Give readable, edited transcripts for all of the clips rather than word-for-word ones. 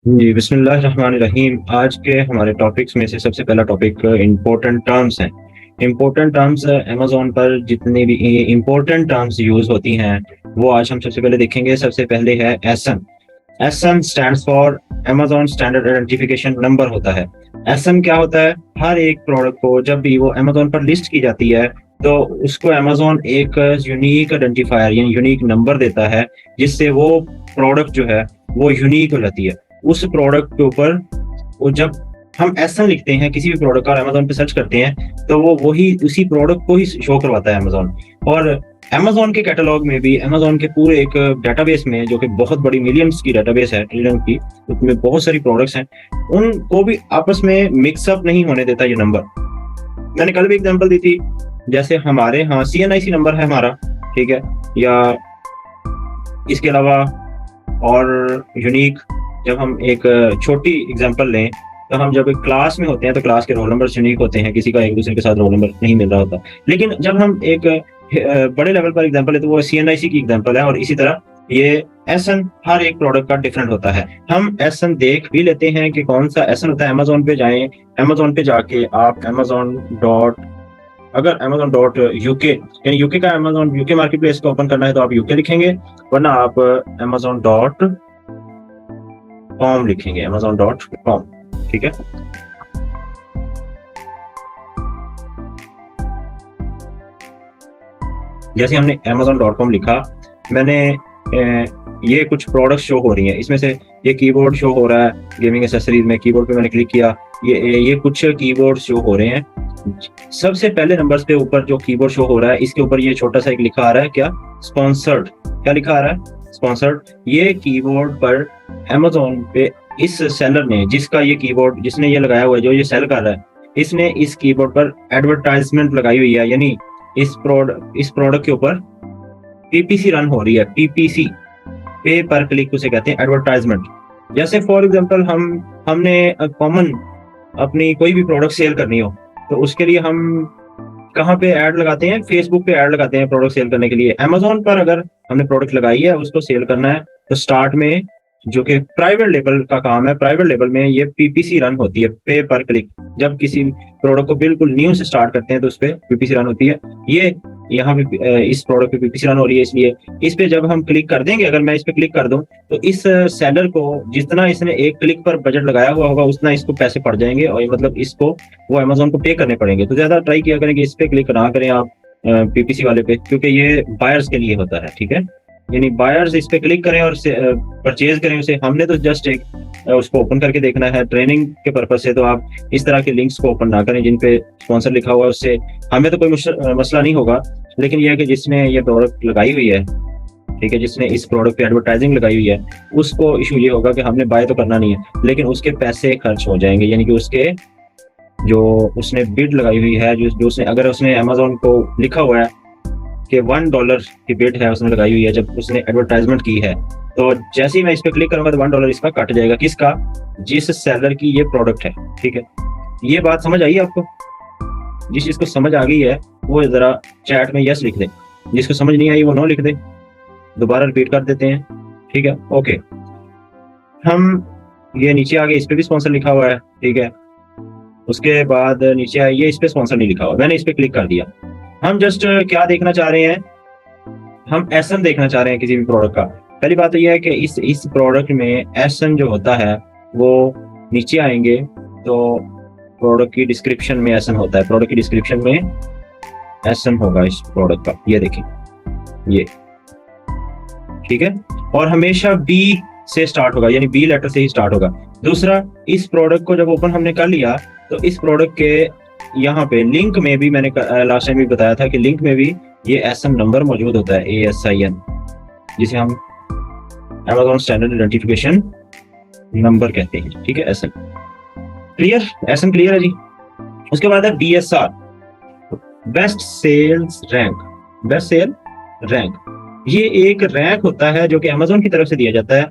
जी, बिस्मिल्लाहिर्रहमानिर्रहीम। आज के हमारे टॉपिक्स में से सबसे पहला टॉपिक इम्पोर्टेंट टर्म्स हैं। इम्पोर्टेंट टर्म्स अमेज़न पर जितनी भी इम्पोर्टेंट टर्म्स यूज़ होती हैं, वो आज हम सबसे पहले देखेंगे। सबसे पहले है ASIN. ASIN stands for Amazon standard identification number होता है। एसन क्या होता है? हर एक प्रोडक्ट को जब भी वो अमेज़न पर लिस्ट की जाती है, तो उसको अमेज़न एक यूनिक आइडेंटिफायर यानी यूनिक नंबर देता है, जिससे वो प्रोडक्ट जो है, वो यूनिक हो जाती है। उस प्रोडक्ट के ऊपर वो जब हम एसन लिखते हैं किसी भी प्रोडक्ट का और अमेज़न पे सर्च करते हैं, तो वो वही उसी प्रोडक्ट को ही शो करवाता है अमेज़न। और अमेज़न के कैटलॉग में भी अमेज़न के पूरे एक डेटाबेस में, जो कि बहुत बड़ी मिलियंस की डेटाबेस है, ट्रिलियन की, उसमें बहुत सारी प्रोडक्ट्स हैं, उनको भी आपस में मिक्सअप नहीं होने देता ये नंबर। मैंने कल भी एग्जांपल दी थी, जैसे हमारे यहाँ सीएनआईसी नंबर है हमारा, ठीक है, या इसके अलावा और यूनिक, जब हम एक छोटी एग्जांपल लें, तो हम जब एक क्लास में होते हैं तो क्लास के रोल नंबर यूनिक होते हैं, किसी का एक दूसरे के साथ रोल नंबर नहीं मिल रहा होता। लेकिन जब हम एक बड़े लेवल पर एग्जांपल लेते हैं, वो सीएनआईसी की एग्जांपल है। और इसी तरह ये एसन हर एक प्रोडक्ट का डिफरेंट होता है। हम एसन देख भी लेते हैं कि कौन सा एसन होता है। अमेज़न पे जाएं, अमेज़न पे जाके आप अमेज़न डॉट यूके, यानी यूके का अमेज़न यूके मार्केट प्लेस को ओपन करना है तो आप यूके लिखेंगे, वरना आप अमेज़न डॉट कॉम लिखेंगे, amazon.com, ठीक है। जैसे हमने amazon.com लिखा, मैंने ये कुछ प्रोडक्ट्स शो हो रही हैं। इसमें से ये कीबोर्ड शो हो रहा है, गेमिंग एक्सेसरीज में कीबोर्ड पे मैंने क्लिक किया, ये कुछ कीबोर्ड शो हो रहे हैं। सबसे पहले नंबर्स पे ऊपर जो कीबोर्ड शो हो रहा है, इसके ऊपर ये छोटा सा एक लिखा आ रहा है, क्या? स्पॉन्सर्ड। क्या लिखा आ रहा है? स्पॉन्सर्ड। ये कीबोर्ड पर अमेज़न पे इस सेलर ने, जिसका ये कीबोर्ड, जिसने ये लगाया हुआ है, जो ये सेल कर रहा है, इसने इस कीबोर्ड पर एडवर्टाइजमेंट लगाई हुई है, यानी इस प्रोडक्ट के ऊपर पीपीसी रन हो रही है। पीपीसी, पे पर क्लिक उसे कहते हैं, एडवर्टाइजमेंट। जैसे फॉर एग्जांपल हमने कॉमन अपनी कोई भी प्रोडक्ट सेल करनी हो, तो उसके लिए हम कहाँ पे ऐड लगाते हैं? फेसबुक पे ऐड लगाते हैं प्रोडक्ट सेल करने के लिए। अमेज़न पर अगर हमने प्रोडक्ट लगाई है, उसको सेल करना है, तो स्टार्ट में, जो कि प्राइवेट लेबल का काम है, प्राइवेट लेबल में ये पीपीसी रन होती है, पे पर क्लिक। जब किसी प्रोडक्ट को बिल्कुल न्यू से स्टार्ट करते हैं, तो उस पे पीपीसी रन होती है। ये यहाँ पे इस प्रोडक्ट पे पीपीसी रन हो रही है, इसलिए इस पे जब हम क्लिक कर देंगे, अगर मैं इस पे क्लिक कर दूं, तो इस सेलर को जितना इसने एक क्लिक पर बजट लगाया हुआ होगा, उतना इसको पैसे पड़ जाएंगे, और मतलब इसको वो अमेज़न को पे करने पड़ेंगे। तो ज्यादा ट्राई किया करें कि इस पे क्लिक ना करें आप पीपीसी वाले पे, क्योंकि ये बायर्स के लिए होता है, ठीक है। यानी बायर्स इस पे क्लिक करें और परचेज करें उसे। हमने तो जस्ट एक उसको ओपन करके देखना है ट्रेनिंग के पर्पज से। तो आप इस तरह के लिंक्स को ओपन ना करें जिन पे स्पॉन्सर लिखा हुआ है, उससे हमें तो कोई मसला नहीं होगा। लेकिन यह है कि जिसने ये प्रोडक्ट लगाई हुई है, ठीक है, जिसने इस प्रोडक्ट पे एडवर्टाइजिंग लगाई हुई है, उसको इशू ये होगा कि हमने बाय तो करना नहीं है, लेकिन उसके पैसे खर्च हो जाएंगे। यानी कि उसके जो उसने बिड लगाई हुई है, जो उसने, अगर उसने अमेज़न को लिखा हुआ है कि $1 की बिड है उसने लगाई हुई है, जब उसने एडवर्टाइजमेंट की है, तो जैसे ही मैं इस पे क्लिक करूंगा तो $1 इसका कट जाएगा। किसका? जिस सेलर की ये प्रोडक्ट है, ठीक है। ये बात समझ आई आपको? जिस चीज को समझ आ गई है वो जरा चैट में यस लिख दे, जिसको समझ नहीं आई वो नो लिख दे। दोबारा रिपीट कर देते हैं, ठीक है, ओके। हम ये नीचे आगे, इस पे भी स्पॉन्सर लिखा हुआ है, ठीक है। उसके बाद नीचे आइए, इस पे स्पॉन्सर नहीं लिखा हुआ, मैंने इस पे क्लिक कर दिया। हम जस्ट क्या देखना चाह रहे हैं? हम एसन देखना चाह रहे हैं किसी भी प्रोडक्ट का। पहली बात तो यह है कि इस प्रोडक्ट में एसन जो होता है, वो नीचे आएंगे तो प्रोडक्ट की डिस्क्रिप्शन में एसन होता है। प्रोडक्ट की डिस्क्रिप्शन में एसन होगा इस प्रोडक्ट का, ये देखें, ये, ठीक है। और हमेशा बी से स्टार्ट होगा, यानी बी लेटर से ही स्टार्ट होगा। दूसरा, इस प्रोडक्ट को जब ओपन हमने कर लिया, तो इस प्रोडक्ट के यहाँ पे लिंक में भी, मैंने लास्ट टाइम भी बताया था कि लिंक में भी ये एसन नंबर मौजूद होता है, ASIN, जिसे हम अमेज़न स्टैंडर्ड आइडेंटिफिकेशन नंबर कहते हैं, ठीक है। एसन क्लियर? एसन क्लियर है जी। उसके बाद है BSR, best sales rank. Best sale rank, ये एक रैंक होता है जो कि अमेज़न की तरफ से दिया जाता है।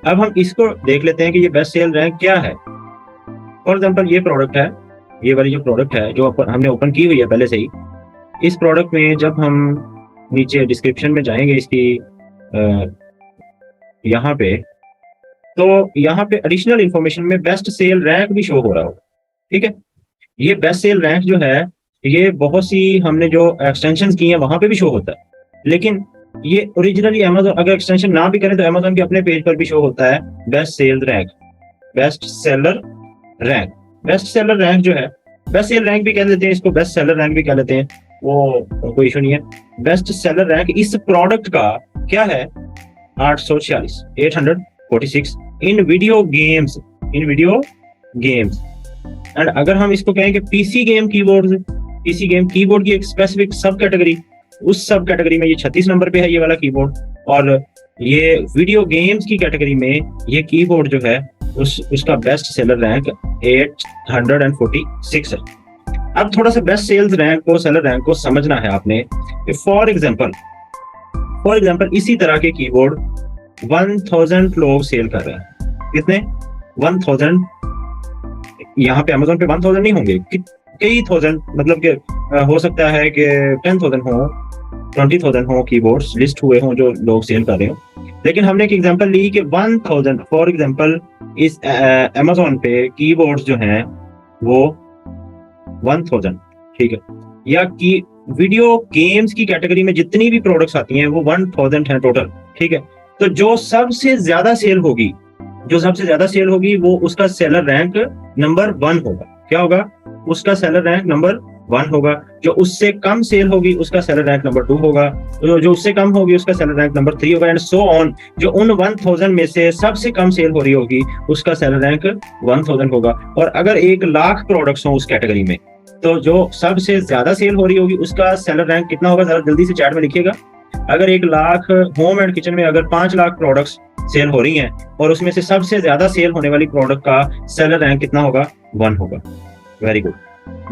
अब हम इसको देख लेते हैं कि ये बेस्ट सेल रैंक क्या है। फॉर एग्जांपल ये प्रोडक्ट है, ये वाली जो प्रोडक्ट है, जो हमने ओपन की हुई है पहले से ही। इस प्रोडक्ट में जब हम नीचे डिस्क्रिप्शन में जाएंगे इसकी यहाँ पे, तो यहाँ पे एडिशनल इंफॉर्मेशन में बेस्ट सेल रैंक भी शो हो रहा होगा, ठीक है। ये बेस्ट सेल रैंक जो है, ये बहुत सी हमने जो एक्सटेंशन की है वहां पे भी शो होता है, लेकिन ये ओरिजिनली अमेजोन अगर एक्सटेंशन ना भी करें तो अमेजोन के अपने पेज पर भी शो होता है best sale rank, best seller rank. Best seller rank जो है, बेस्ट सेल रैंक भी कह लेते हैं इसको, बेस्ट सेलर रैंक भी कह लेते हैं, वो कोई इशू नहीं है। बेस्ट सेलर रैंक इस प्रोडक्ट का क्या है, 846 846 in video games, in video games. And अगर हम इसको कहें कि PC game keyboard, PC game keyboard की एक स्पेसिफिक सब कैटेगरी, उस सब कैटेगरी में ये 36 नंबर पे है ये वाला कीबोर्ड, और ये वीडियो गेम्स की कैटेगरी में ये कीबोर्ड जो है उसका बेस्ट सेलर रैंक 846 है। अब थोड़ा सा बेस्ट सेल्स रैंक को, सेलर रैंक को समझना है आपने। फॉर एग्जांपल इसी तरह के कीबोर्ड 1000 लोग सेल कर रहे हैं। कितने? 1000। यहाँ पे अमेजोन पे 1000 नहीं होंगे, कई थाउजेंड, मतलब कि हो सकता है कि 10,000 हो, 20,000 हो कीबोर्ड्स लिस्ट हुए हों जो लोग सेल कर रहे हो। लेकिन हमने एक एग्जांपल ली कि 1000, फॉर एग्जांपल इस अमेजोन पे कीबोर्ड्स जो हैं वो 1000, ठीक है। या कि वीडियो गेम्स की कैटेगरी में जितनी भी प्रोडक्ट्स आती हैं वो 1000 हैं टोटल, ठीक है। तो जो सबसे ज्यादा सेल होगी, जो सबसे ज्यादा सेल होगी वो उसका सेलर रैंक नंबर 1 होगा। क्या होगा? उसका सेलर रैंक नंबर 1 होगा। जो उससे कम सेल होगी उसका सेलर रैंक नंबर 2 होगा, जो उससे कम होगी उसका सेलर रैंक नंबर 3 होगा, एंड सो ऑन। जो उन 1000 में से सबसे कम सेल हो रही होगी उसका सेलर रैंक 1000 होगा। और अगर 1,00,000 प्रोडक्ट्स हो उस कैटेगरी में, तो जो सबसे ज्यादा सेल हो रही होगी उसका सेलर रैंक कितना होगा, जरा जल्दी से चैट में लिखिएगा। अगर 1,00,000 होम एंड किचन में अगर 5,00,000 प्रोडक्ट्स सेल हो रही हैं और उसमें से सबसे ज्यादा सेल होने वाली प्रोडक्ट का सेलर रैंक कितना होगा? 1 होगा। Very good.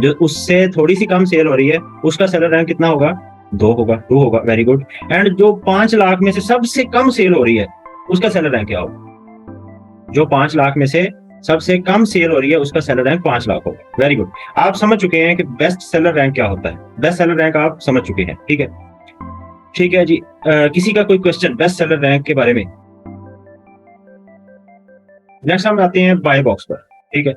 जो उससे थोड़ी सी कम सेल हो रही है उसका सेलर रैंक कितना होगा? 2 होगा। Very good. एंड जो 5,00,000 में से सबसे कम सेल हो रही है उसका सेलर रैंक क्या होगा? जो 5,00,000 में से सबसे कम सेल हो रही है उसका सेलर रैंक 5,00,000 होगा। Very good. आप समझ चुके हैं कि बेस्ट सेलर रैंक क्या होता है। बेस्ट सेलर रैंक आप समझ चुके हैं, ठीक है। ठीक है जी। किसी का कोई क्वेश्चन बेस्ट सेलर रैंक के बारे में? नेक्स्ट हम आते हैं बाय बॉक्स पर, ठीक है।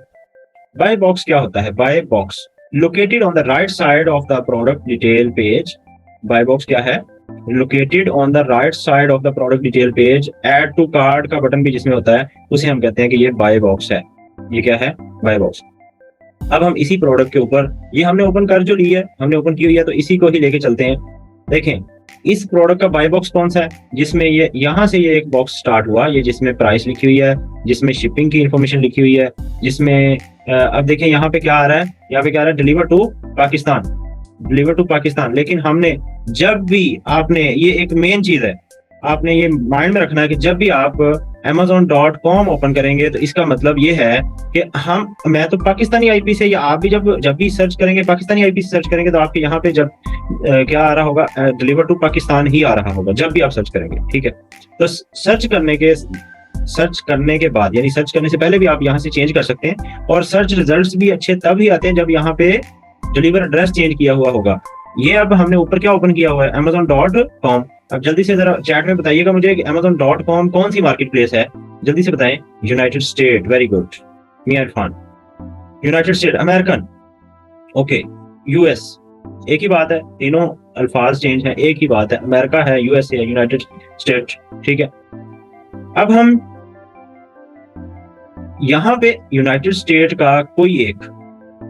बाय बॉक्स क्या होता है? Buy box located on the right side of the product detail page. Buy box क्या है? Located on the right side of the product detail page. Add to cart का button भी जिसमें होता है उसे हम कहते हैं कि ये बाय बॉक्स है। ये क्या है? Buy box. अब हम इसी प्रोडक्ट के ऊपर, ये हमने ओपन कर जो ली है, हमने ओपन की हुई है, तो इसी को ही लेके चलते हैं। देखें इस प्रोडक्ट का बाय बॉक्स कौन सा है, जिसमें ये यहाँ से ये एक बॉक्स स्टार्ट हुआ, ये जिसमें प्राइस लिखी हुई है, जिसमें शिपिंग की इंफॉर्मेशन लिखी हुई है, जिसमें अब देखें यहाँ पे क्या आ रहा है, यहाँ पे क्या आ रहा है? Deliver to Pakistan, deliver to Pakistan. लेकिन हमने जब भी, आपने ये एक मेन चीज है, आपने ये माइंड में रखना है कि जब भी आप amazon.com ओपन करेंगे तो इसका मतलब ये है कि मैं तो पाकिस्तानी आईपी से, या आप भी जब भी सर्च करेंगे पाकिस्तानी आईपी से सर्च करेंगे तो आपके यहाँ पे जब क्या आ रहा होगा? डिलीवर टू पाकिस्तान ही आ रहा होगा जब भी आप सर्च करेंगे, ठीक है। तो सर्च करने के बाद, यानी सर्च करने से पहले भी आप यहाँ से चेंज कर सकते हैं, और सर्च रिजल्ट्स भी अच्छे तभी आते हैं जब यहाँ पे डिलीवर एड्रेस चेंज किया हुआ होगा। ये अब हमने ऊपर क्या ओपन किया हुआ है? amazon.com। अब जल्दी से जरा चैट में बताइएगा मुझे कि amazon.com कौन सी मार्केट प्लेस है, जल्दी से बताएं। यूनाइटेड स्टेट, वेरी गुड मियां Irfan. United State, American, okay, US, एक ही बात है, तीनों अल्फाज चेंज हैं, एक ही बात है, अमेरिका है, यूएस है, यूनाइटेड स्टेट, ठीक है। अब हम यहाँ पे यूनाइटेड स्टेट का कोई एक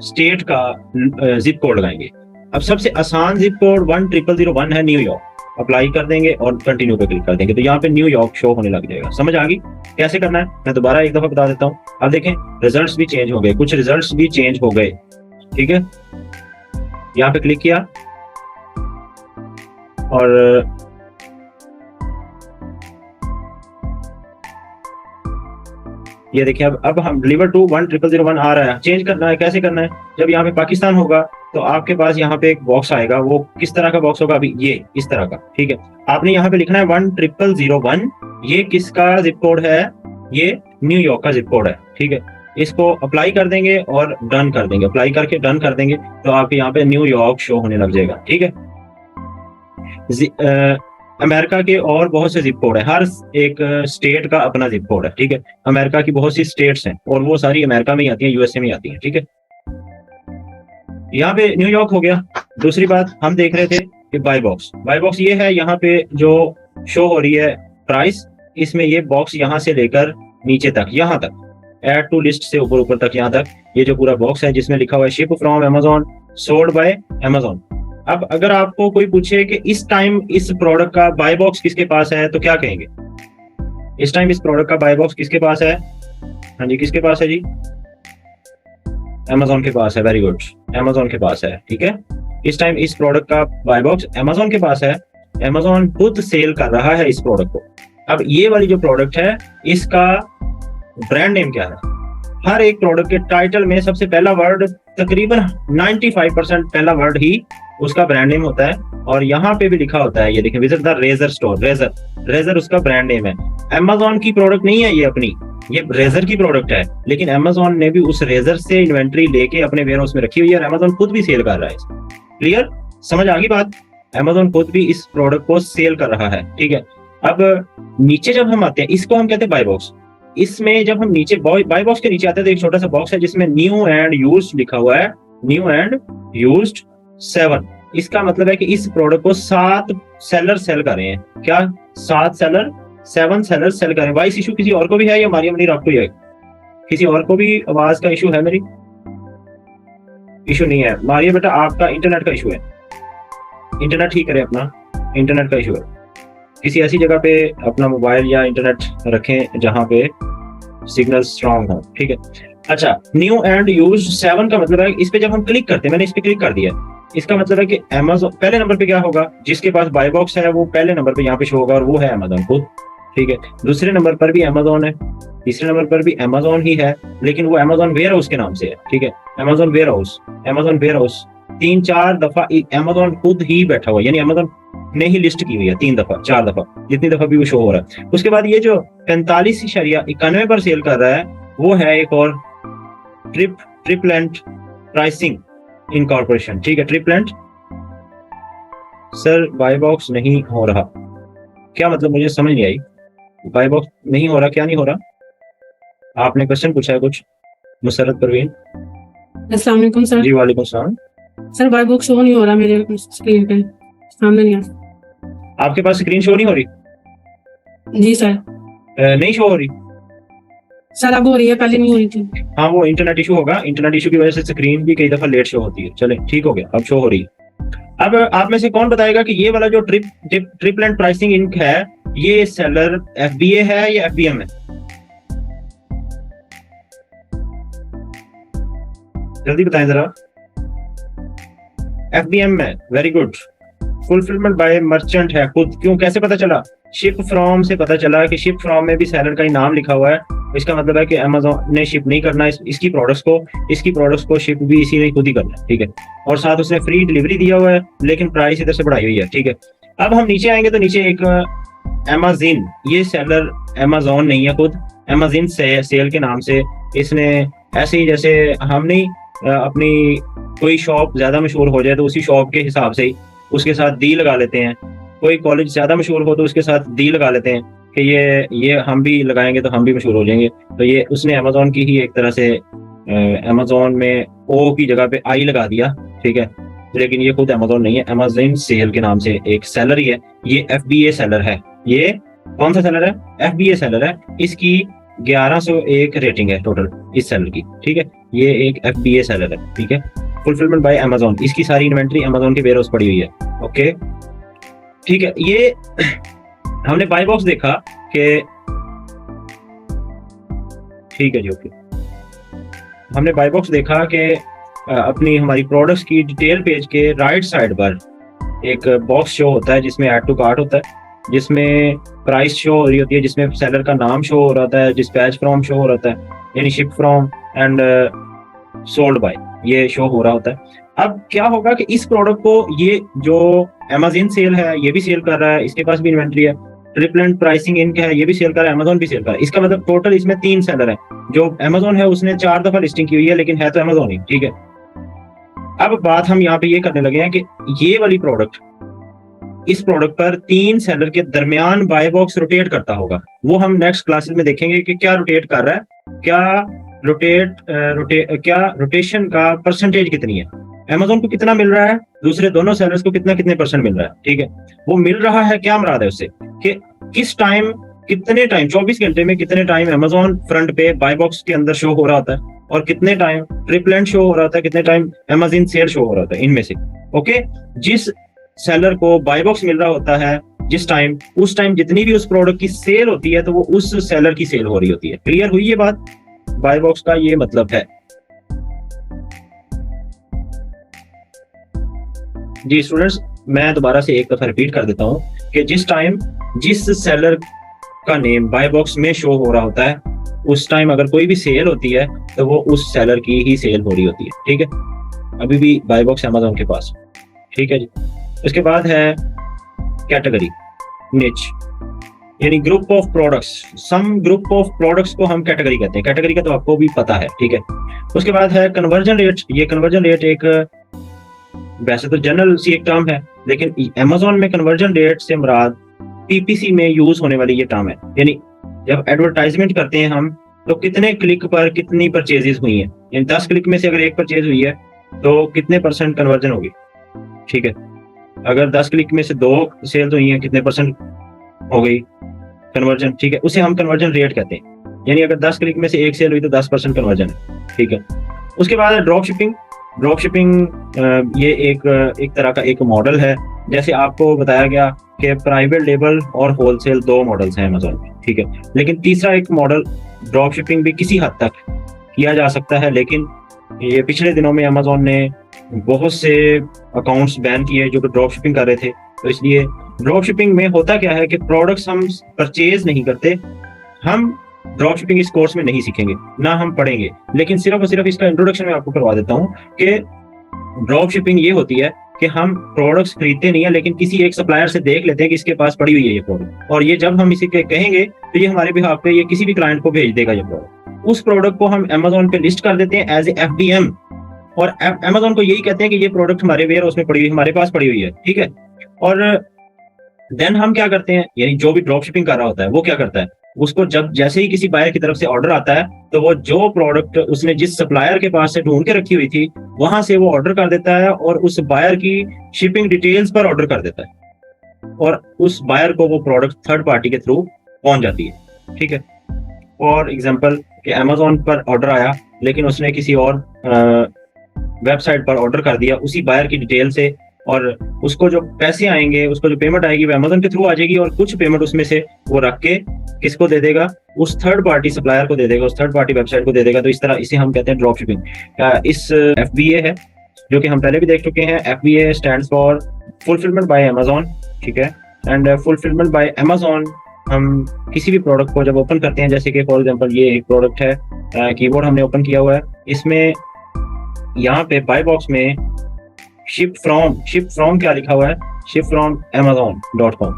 स्टेट का जिप कोड लगाएंगे। अब सबसे आसान जिप कोड 10001 है, न्यूयॉर्क। अप्लाई कर देंगे और कंटिन्यू पे क्लिक कर देंगे तो यहाँ पे न्यूयॉर्क शो होने लग जाएगा। समझ आ गई कैसे करना है? मैं दोबारा एक दफा बता देता हूँ। अब देखें रिजल्ट्स भी चेंज हो गए, कुछ रिजल्ट्स भी चेंज हो गए, ठीक है। यहाँ पे क्लिक किया और ये देखिए अब हम डिलीवर टू 10001 आ रहा है। चेंज करना है, कैसे करना है? जब यहाँ पे पाकिस्तान होगा तो आपके पास यहाँ पे एक बॉक्स आएगा, वो किस तरह का बॉक्स होगा? अभी ये इस तरह का, ठीक है। आपने यहाँ पे लिखना है 10001। ये किसका जिप कोड है? ये न्यूयॉर्क का जिप कोड है, ठीक है। इसको अप्लाई कर देंगे और डन कर देंगे, अप्लाई करके डन कर देंगे तो आपके यहाँ पे न्यूयॉर्क शो होने लग जाएगा, ठीक है। अमेरिका के और बहुत से जिप कोड है, हर एक स्टेट का अपना जिप कोड है, ठीक है। अमेरिका की बहुत सी स्टेट्स हैं और वो सारी अमेरिका में ही आती हैं, यूएसए में ही आती हैं, ठीक है। यहाँ पे न्यूयॉर्क हो गया। दूसरी बात हम देख रहे थे कि बाय बॉक्स ये है, यहाँ पे जो शो हो रही है प्राइस, इसमें ये बॉक्स यहाँ से लेकर नीचे तक, यहाँ तक एड टू लिस्ट से ऊपर ऊपर तक, यहाँ तक ये जो पूरा बॉक्स है जिसमें लिखा हुआ है ship from Amazon, sold by Amazon. अब अगर आपको कोई पूछे कि इस टाइम इस प्रोडक्ट का बाय बॉक्स किसके पास है तो क्या कहेंगे? इस टाइम इस प्रोडक्ट का बाय बॉक्स किसके पास है? हाँ जी, किसके पास है जी? अमेजोन के पास है। वेरी गुड, अमेजोन के पास है, ठीक है। इस टाइम इस प्रोडक्ट का बाय बॉक्स अमेजोन के पास है। अमेजोन खुद सेल कर रहा है इस प्रोडक्ट को। अब ये वाली जो प्रोडक्ट है इसका ब्रांड नेम क्या है? हर एक प्रोडक्ट के टाइटल में सबसे पहला वर्ड, तकरीबन 95% पहला वर्ड ही उसका ब्रांड नेम होता है। और यहाँ पे भी लिखा होता है, ये देखिए, visit the Razer store. Razer उसका ब्रांड नेम है। अमेजोन की प्रोडक्ट नहीं है ये अपनी, ये रेजर की प्रोडक्ट है, लेकिन अमेजोन ने भी उस रेजर से इन्वेंट्री लेके अपने वेयरहाउस में रखी हुई है और अमेजोन खुद भी सेल कर रहा है। क्लियर, समझ आ गई बात? अमेजोन खुद भी इस प्रोडक्ट को सेल कर रहा है, ठीक है। अब नीचे जब हम आते हैं, इसको हम कहते हैं बाय बॉक्स। इसमें जब हम नीचे बाय बॉक्स के नीचे आते हैं तो एक छोटा सा बॉक्स है जिसमें न्यू एंड यूज्ड लिखा हुआ है, न्यू एंड यूज्ड 7। इसका मतलब है कि इस प्रोडक्ट को 7 सेलर सेल कर रहे हैं। क्या 7 सेलर, 7 सेलर सेल कर रहे हैं। वॉइस इशू किसी और को भी है या मारियम नहीं आपको है? किसी और को भी आवाज का इशू है? मेरी इशू नहीं है। मारियम बेटा आपका इंटरनेट का इशू है, इंटरनेट ठीक करें अपना, इंटरनेट का इशू है। किसी ऐसी जगह पे अपना मोबाइल या इंटरनेट रखें जहां पे सिग्नल स्ट्रांग हो, ठीक है। अच्छा, न्यू एंड यूज 7 का मतलब है, इस पे जब हम क्लिक करते हैं, मैंने इस पे क्लिक कर दिया, इसका मतलब है कि अमेजोन पहले नंबर पे क्या होगा, जिसके पास बाय बॉक्स है वो पहले नंबर पे यहाँ पे शो होगा और वो है अमेजोन खुद, ठीक है। दूसरे नंबर पर भी अमेजोन है, तीसरे नंबर पर भी अमेजोन ही है, लेकिन वो अमेजोन वेयरहाउस के नाम से है, ठीक है। अमेजोन वेयरहाउस 3-4 दफा अमेजोन खुद ही बैठा हुआ, यानी अमेजोन ने ही लिस्ट की हुई है 3 दफा 4 दफा, जितनी दफा भी वो शो हो रहा है। उसके बाद ये जो 45.91 पर सेल कर रहा है वो है एक और ट्रिपलेंट प्राइसिंग इनकॉर्पोरेशन, ठीक है। ट्रिपलेंट। सर बाय बॉक्स नहीं हो रहा, क्या मतलब? मुझे समझ नहीं आई। बाय बॉक्स नहीं हो रहा, क्या नहीं हो रहा? आपने क्वेश्चन पूछा है कुछ? मुसरत परवीन। अस्सलाम वालेकुम सर। जी वालेकुम सलाम। सर बाय बॉक्स शो नहीं हो रहा मेरे स्क्रीन पे, सामने नहीं आ। आपके पास स्क्रीन शो नहीं हो रही? जी सर। नहीं शो हो रही सर अब हो रही है, पहले नहीं हो रही थी। हाँ, वो इंटरनेट इशू होगा, इंटरनेट इशू की वजह से स्क्रीन भी कई दफा लेट शो होती है। चले ठीक हो गया, अब शो हो रही है। अब आप में से कौन बताएगा कि ये वाला जो ट्रिपलेंट प्राइसिंग इंक है, ये सेलर एफबीए है या एफबीएम है? जल्दी बताएं जरा। एफबीएम है, very good. Fulfilment bye merchant है खुद। क्यों, कैसे पता चला? शिप फ्रॉम से पता चला कि शिप फ्रॉम में भी सेलर का ही नाम लिखा हुआ है। इसका मतलब है कि अमेजोन ने शिप नहीं करना इसकी प्रोडक्ट्स को शिप भी इसी ने खुद ही करना है, ठीक है। और साथ उसने फ्री डिलीवरी दिया हुआ है, लेकिन प्राइस इधर से बढ़ाई हुई है, ठीक है। अब हम नीचे आएंगे तो नीचे एक अमेजिन, ये सेलर अमेजोन नहीं है खुद, अमेजिन सेल के नाम से इसने, ऐसे ही जैसे हम नहीं अपनी कोई शॉप ज्यादा मशहूर हो जाए तो उसी शॉप के हिसाब से ही उसके साथ डी लगा लेते हैं। कोई कॉलेज ज्यादा मशहूर हो तो उसके साथ डी लगा लेते हैं कि ये हम भी लगाएंगे तो हम भी मशहूर हो जाएंगे। तो ये उसने अमेजोन की ही एक तरह से अमेजोन में ओ की जगह पे आई लगा दिया, ठीक है। लेकिन ये खुद अमेजोन नहीं है, अमेजन सेल के नाम से एक सेलर ही है। ये एफबीए सेलर है। ये कौन सा सेलर है? एफबीए सेलर है। इसकी 1101 रेटिंग है टोटल इस सेलर की, ठीक है। ये एक एफबीए सेलर है, ठीक है। फुलफिलमेंट बाय अमेजोन, इसकी सारी इन्वेंट्री अमेजोन के वेयरहाउस पड़ी हुई है, ओके, ठीक है। ये हमने बाय बॉक्स देखा कि, ठीक है जी, ओके। हमने बाय बॉक्स देखा कि अपनी हमारी प्रोडक्ट्स की डिटेल पेज के राइट साइड पर एक बॉक्स शो होता है जिसमें ऐड टू कार्ट होता है, जिसमें प्राइस शो हो रही होती है, जिसमें सेलर का नाम शो हो रहा है, डिस्पैच फ्रॉम शो हो रहा है, यानी ship from and sold by, ये शो हो रहा होता है। अब क्या होगा कि इस प्रोडक्ट को ये जो अमेजन सेल है ये भी सेल कर रहा है, इसके पास भी इन्वेंट्री है। ट्रिपलेंट प्राइसिंग इनक है, ये भी सेल कर रहा है, अमेजोन भी सेल कर रहा है। इसका मतलब टोटल इसमें 3 सेलर है। जो अमेजोन है उसने 4 दफा लिस्टिंग की हुई है, लेकिन है तो अमेजोन ही, ठीक है। अब बात हम यहाँ पे ये करने लगे हैं कि ये वाली प्रोडक्ट इस प्रोडक्ट पर 3 सेलर के दरमियान बाय बॉक्स रोटेट करता होगा। वो हम नेक्स्ट क्लासेस में देखेंगे कि क्या रोटेट कर रहा है, क्या रोटेशन का परसेंटेज कितनी है, अमेज़न को कितना मिल रहा है, दूसरे दोनों सेलर्स को कितना कितने परसेंट मिल रहा है। ठीक है, वो मिल रहा है क्या मुराद है उससे कि किस टाइम, कितने टाइम, 24 घंटे में कितने टाइम अमेज़न फ्रंट पे बाय बॉक्स के अंदर शो हो रहा होता है और कितने टाइम ट्रिपलेंट शो हो रहा होता है, कितने टाइम अमेज़न सेल शो हो रहा होता है इनमें से। ओके, जिस सेलर को बाय बॉक्स मिल रहा होता है जिस टाइम, उस टाइम जितनी भी उस प्रोडक्ट की सेल होती है तो वो उस सेलर की सेल हो रही होती है। क्लियर हुई ये बात? बाय बॉक्स का ये मतलब है। जी स्टूडेंट्स, मैं दोबारा से एक दफा रिपीट कर देता हूं कि जिस टाइम जिस सेलर का नेम बाय बॉक्स में शो हो रहा होता है उस टाइम अगर कोई भी सेल होती है तो वो उस सेलर की ही सेल हो रही होती है। ठीक है, अभी भी बाय बॉक्स अमेज़न के पास। ठीक है जी। उसके बाद है कैटेगरी, निच, यानी group of products. Some group of products को हम कैटेगरी कहते हैं। कैटेगरी का तो आपको भी पता है। ठीक है, उसके बाद है कन्वर्जन रेट। ये कन्वर्जन रेट एक वैसे तो जनरल सी एक टर्म है, लेकिन अमेज़न में कन्वर्जन रेट से मुराद पीपीसी में यूज होने वाली ये टर्म है। यानी जब एडवर्टाइजमेंट करते हैं हम तो कितने क्लिक पर कितनी परचेजेस हुई हैं, यानी 10 क्लिक में से अगर एक परचेज हुई है तो कितने परसेंट कन्वर्जन होगी। ठीक है, अगर 10 क्लिक में से 2 सेल्स हुई हैं कितने परसेंट हो गई कन्वर्जन। ठीक है, उसे हम कन्वर्जन रेट कहते हैं। यानी अगर 10 क्लिक में से एक सेल हुई तो 10% कन्वर्जन है। ठीक है, उसके बाद है ड्रॉप शिपिंग। ड्रॉप शिपिंग ये एक तरह का एक मॉडल है। जैसे आपको बताया गया कि प्राइवेट लेबल और होलसेल 2 मॉडल्स हैं अमेज़न में। ठीक है, लेकिन तीसरा एक मॉडल ड्रॉप शिपिंग भी किसी हद तक किया जा सकता है, लेकिन ये पिछले दिनों में अमेज़न ने बहुत से अकाउंट्स बैन किए जो कि ड्रॉप शिपिंग कर रहे थे। तो इसलिए ड्रॉप शिपिंग में होता क्या है कि प्रोडक्ट्स हम परचेज नहीं करते। हम ड्रॉप शिपिंग इस कोर्स में नहीं सीखेंगे, ना हम पढ़ेंगे, लेकिन सिर्फ और सिर्फ इसका इंट्रोडक्शन मैं आपको करवा देता हूँ कि ड्रॉप शिपिंग ये होती है कि हम प्रोडक्ट्स खरीदते नहीं है, लेकिन किसी एक सप्लायर से देख लेते हैं कि इसके पास पड़ी हुई है ये प्रोडक्ट, और ये जब हम इसी के कहेंगे तो ये हमारे बिहाफ पे ये किसी भी क्लाइंट को भेज देगा ये प्रोडक्ट। उस प्रोडक्ट को हम अमेज़न पे लिस्ट कर देते हैं एज ए FBM, और अमेज़न को यही कहते हैं कि ये प्रोडक्ट हमारे वेयर हाउस में पड़ी हुई, हमारे पास पड़ी हुई है। ठीक है, और देन हम क्या करते हैं, यानी जो भी ड्रॉप शिपिंग कर रहा होता है वो क्या करता है, उसको जब जैसे ही किसी बायर की तरफ से ऑर्डर आता है तो वो जो प्रोडक्ट उसने जिस सप्लायर के पास से ढूंढ के रखी हुई थी वहां से वो ऑर्डर कर देता है और उस बायर की शिपिंग डिटेल्स पर ऑर्डर कर देता है, और उस बायर को वो प्रोडक्ट थर्ड पार्टी के थ्रू पहुंच जाती है। ठीक है, फॉर एग्जांपल कि अमेज़न पर ऑर्डर आया लेकिन उसने किसी और वेबसाइट पर ऑर्डर कर दिया उसी बायर की डिटेल से, और उसको जो पैसे आएंगे, उसको जो पेमेंट आएगी वो अमेज़न के थ्रू आ जाएगी, और कुछ पेमेंट उसमें से वो रख के किसको दे देगा, उस थर्ड पार्टी सप्लायर को दे देगा, उस थर्ड पार्टी वेबसाइट को दे देगा। तो इस तरह इसे हम कहते हैं ड्रॉप शिपिंग। इस FBA है जो कि हम पहले भी देख चुके हैं। FBA stands for fulfilment bye Amazon. ठीक है, एंड फुलफिलमेंट बाय अमेज़न हम किसी भी प्रोडक्ट को जब ओपन करते हैं, जैसे कि फॉर एग्जांपल ये एक प्रोडक्ट है, कीबोर्ड हमने ओपन किया हुआ है, इसमें यहाँ पे बाय बॉक्स में शिप फ्रॉम क्या लिखा हुआ है, शिप फ्रॉम amazon.com।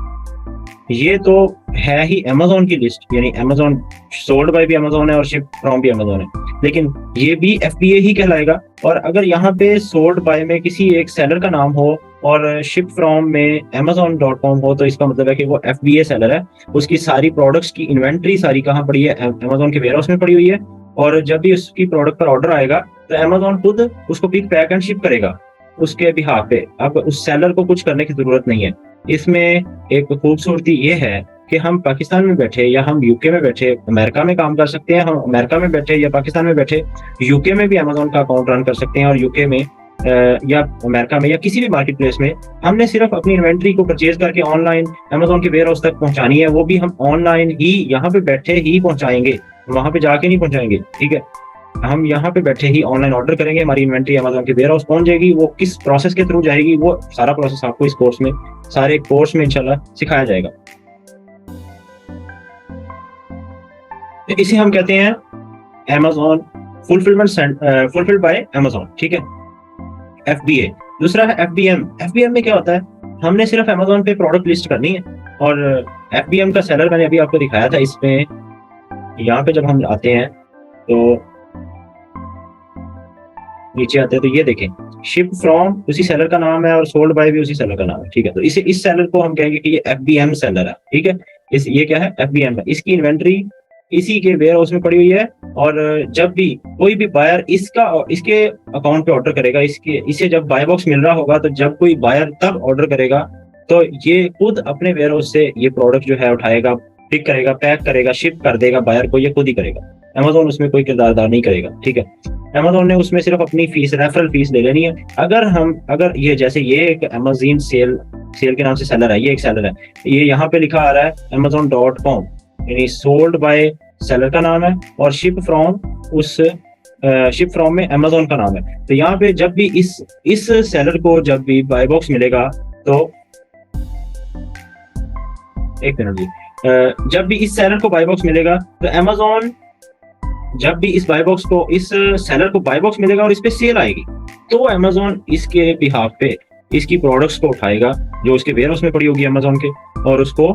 ये तो है ही अमेज़न की लिस्ट, यानी अमेज़न सोल्ड बाय भी अमेज़न है और शिप फ्रॉम भी अमेज़न है, लेकिन ये भी FBA ही कहलाएगा। और अगर यहाँ पे सोल्ड बाय में किसी एक सेलर का नाम हो और शिप फ्रॉम में amazon.com हो तो इसका मतलब है कि वो FBA सेलर है। उसकी सारी प्रोडक्ट्स की इन्वेंट्री सारी कहाँ पड़ी है, अमेज़न के वेयर हाउस में पड़ी हुई है, और जब भी उसकी प्रोडक्ट पर ऑर्डर आएगा तो अमेज़न खुद उसको पिक पैक एंड शिप करेगा उसके बिहाफ पे। अब उस सेलर को कुछ करने की जरूरत नहीं है। इसमें एक खूबसूरती ये है कि हम पाकिस्तान में बैठे या हम यूके में बैठे अमेरिका में काम कर सकते हैं, हम अमेरिका में बैठे या पाकिस्तान में बैठे यूके में भी अमेज़न का अकाउंट रन कर सकते हैं, और यूके में या अमेरिका में या किसी भी मार्केट प्लेस में हमने सिर्फ अपनी इन्वेंट्री को परचेज करके ऑनलाइन अमेज़न के वेयर हाउस तक पहुंचानी है। वो भी हम ऑनलाइन ही यहाँ पे बैठे ही पहुंचाएंगे, वहां पे जाके नहीं पहुंचाएंगे। ठीक है, हम यहाँ पे बैठे ही ऑनलाइन ऑर्डर करेंगे, हमारी इन्वेंट्री अमेज़न के वेयर हाउस पहुंच जाएगी। वो किस प्रोसेस के थ्रू जाएगी वो सारा प्रोसेस आपको इस कोर्स में, सारे कोर्स में इंशाल्लाह सिखाया जाएगा। इसे हम कहते हैं अमेज़न फुलफिल्ड बाय अमेज़न। ठीक है, FBA। दूसरा है FBM। FBM में क्या होता है, हमने सिर्फ अमेज़न पे प्रोडक्ट लिस्ट करनी है, और FBM का सेलर मैंने अभी आपको दिखाया था। इसमें यहाँ पे जब हम आते हैं तो नीचे आते हैं तो ये देखें शिप फ्रॉम उसी सेलर का नाम है और सोल्ड बाय भी उसी सेलर का नाम है, ठीक है। तो इस सेलर को हम कहेंगे कि ये FBM सेलर है, ठीक है। ये क्या है, FBM है। इसकी इन्वेंट्री इसी के वेयर हाउस में पड़ी हुई है, और जब भी कोई भी बायर इसके अकाउंट पे ऑर्डर करेगा, इसे जब बाय बॉक्स मिल रहा होगा, तो जब कोई बायर तब ऑर्डर करेगा तो ये खुद अपने वेयर हाउस से ये प्रोडक्ट जो है उठाएगा, पिक करेगा, पैक करेगा, शिप कर देगा बायर को, ये खुद ही करेगा। अमेजोन उसमें कोई किरदार अदा नहीं करेगा, ठीक है। अमेजोन ने उसमें सिर्फ अपनी फीस, रेफरल फीस ले लेनी है। अगर ये जैसे ये एक अमेजन सेल के नाम से सेलर है, ये एक सेलर है, ये यहाँ पे लिखा आ रहा है amazon.com, यानी सोल्ड बाय सेलर का नाम है, और शिप फ्रॉम में अमेजोन का नाम है। तो यहाँ पे जब भी इस सेलर को जब भी बाय बॉक्स मिलेगा, तो एक मिनट जी, जब भी इस सेलर को बाय बॉक्स मिलेगा, तो अमेजोन जब भी इस सेलर को बाय बॉक्स मिलेगा और इस पे सेल आएगी, तो अमेजोन इसके बिहाफ पे इसकी प्रोडक्ट्स को उठाएगा जो उसके वेयर हाउस में पड़ी होगी अमेजोन के, और उसको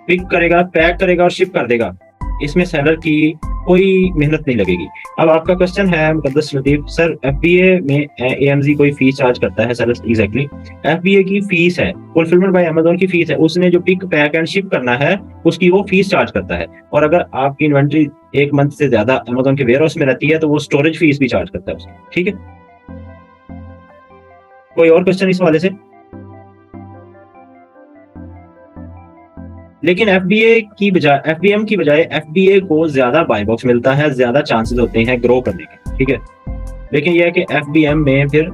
पिक करेगा, पैक करेगा और शिप कर देगा। इसमें सेलर की कोई मेहनत नहीं लगेगी। अब आपका क्वेश्चन है मुकद्दस लतीफ सर, FBA में AMZ कोई फीस चार्ज करता है? सर एग्जैक्टली, FBA की फीस है, फुलफिलमेंट बाय अमेजोन की फीस है। उसने जो पिक, पैक एंड शिप करना है उसकी वो फीस चार्ज करता है। और अगर आपकी इन्वेंट्री 1 मंथ से ज्यादा अमेजोन के वेयर हाउस में रहती है, तो वो स्टोरेज फीस भी चार्ज करता है उसकी, ठीक है। कोई और क्वेश्चन इस वाले से? लेकिन FBM की बजाय FBA को ज्यादा बाय बॉक्स मिलता है, ज्यादा चांसेस होते हैं ग्रो करने के, ठीक है। लेकिन यह है कि FBM में फिर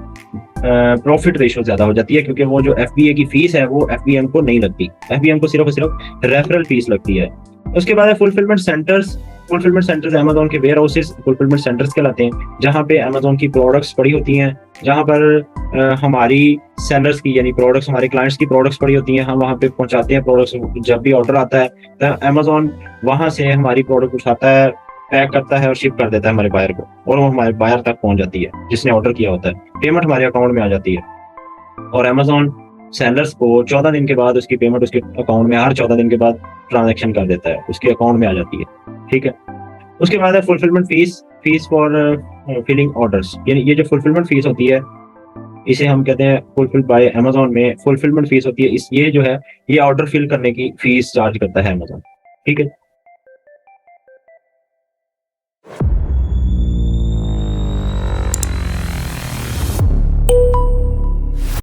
प्रॉफिट रेशियो ज्यादा हो जाती है, क्योंकि वो जो FBA की फीस है वो FBM को नहीं लगती, FBM को सिर्फ और सिर्फ रेफरल फीस लगती है। उसके बाद है फुलफिलमेंट सेंटर्स अमेजोन के वेयर हाउसेस फुलफिलमेंट सेंटर्स कहलाते हैं, जहाँ पे अमेजोन की प्रोडक्ट्स पड़ी होती हैं, जहाँ पर हमारी सेलर्स की यानी प्रोडक्ट्स, हमारे क्लाइंट्स की प्रोडक्ट्स पड़ी होती हैं, हम वहाँ पे पहुँचाते हैं प्रोडक्ट्स। जब भी ऑर्डर आता है तो अमेजोन वहाँ से हमारी प्रोडक्ट उठाता है, पैक करता है और शिप कर देता है हमारे बायर को, और वो हमारे बायर तक पहुँच जाती है जिसने ऑर्डर किया होता है। पेमेंट हमारे अकाउंट में आ जाती है, और अमेजोन सेलर्स को 14 दिन के बाद उसकी पेमेंट उसके अकाउंट में, हर 14 दिन के बाद ट्रांजैक्शन कर देता है, उसके अकाउंट में आ जाती है, ठीक है। उसके बाद है fulfilment fees for filling orders, यानी ये जो फुलफिलमेंट फीस होती है, इसे हम कहते हैं फुलफिल बाय अमेजोन में फुलफिलमेंट फीस होती है। ये जो है, ये ऑर्डर फिल करने की फीस चार्ज करता है अमेजोन, ठीक है।